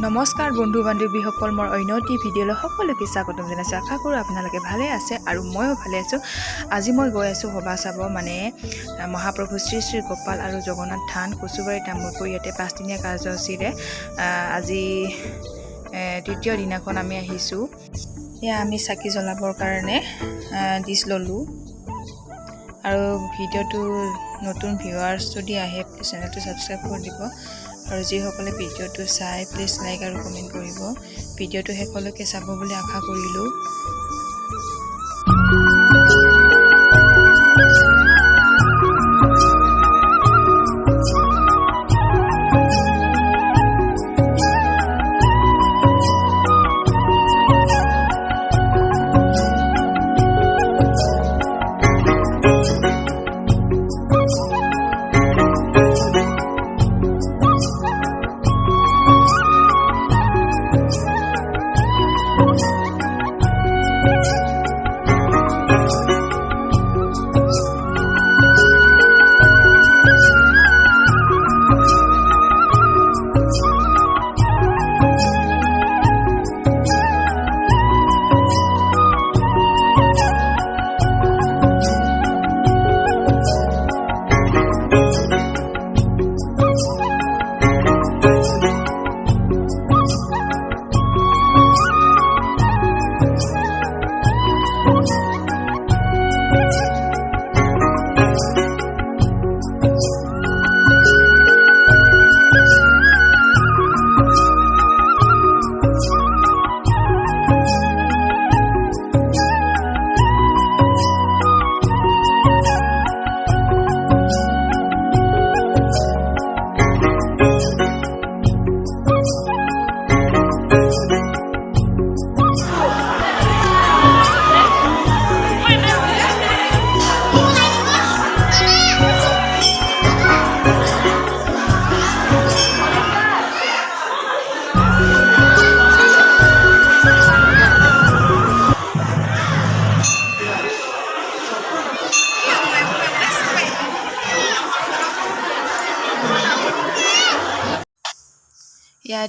নমস্কাৰ বন্ধু বান্ধৱীসকল, মোৰ অন্য এটি ভিডিঅ'লৈ সকলোকে স্বাগতম জনাইছোঁ। আশা কৰোঁ আপোনালোকে ভালে আছে আৰু ময়ো ভালে আছোঁ। আজি মই গৈ আছোঁ সভা চাব, মানে মহাপ্ৰভু শ্ৰী শ্ৰী গোপাল আৰু জগন্নাথ থান কচুবাৰী তামোলপুৰ। ইয়াতে 5দিনীয়া কাৰ্যসূচীৰে আজি তৃতীয় দিনাখন আমি আহিছোঁ। এয়া আমি চাকি জ্বলাবৰ কাৰণে ডিছ ল'লোঁ। আৰু ভিডিঅ'টো নতুন ভিউৱাৰ্ছ যদি আহে প্লিজ চেনেলটো ছাবস্ক্ৰাইব কৰি দিব। আৰু যিসকলে ভিডিঅ'টো চাই প্লিজ লাইক আৰু কমেণ্ট কৰিব। ভিডিঅ'টো শেষলৈকে চাব বুলি আশা কৰিলোঁ।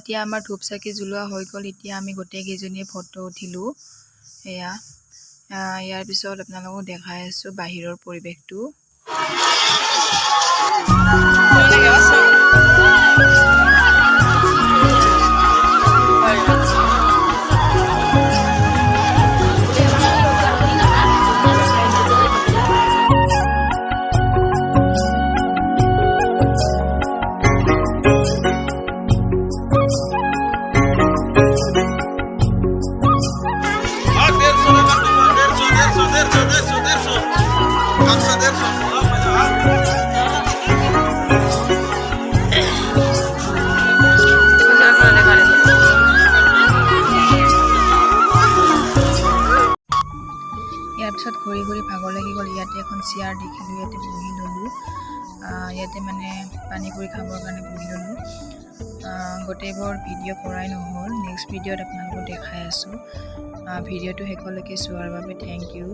এতিয়া আমাৰ ধূপ চাকি জ্বলোৱা হৈ গ'ল। এতিয়া আমি গোটেইকেইজনীয়ে ফটো উঠিলোঁ। ইয়াৰ পিছত আপোনালোকক দেখাই আছোঁ বাহিৰৰ পৰিৱেশটো। ইয়াৰ পিছত ঘূৰি ঘূৰি ভাগৰ লাগি গ'ল। ইয়াতে এখন চেয়াৰ দেখিলোঁ, ইয়াতে বহি ল'লোঁ। ইয়াতে মানে পানী পুৰি খাবৰ কাৰণে বহি ল'লোঁ। গোটেইবোৰ ভিডিঅ' কৰাই নহ'ল, নেক্সট ভিডিঅ'ত আপোনালোকক দেখাই আছোঁ। ভিডিঅ'টো শেষলৈকে চোৱাৰ বাবে থেংক ইউ।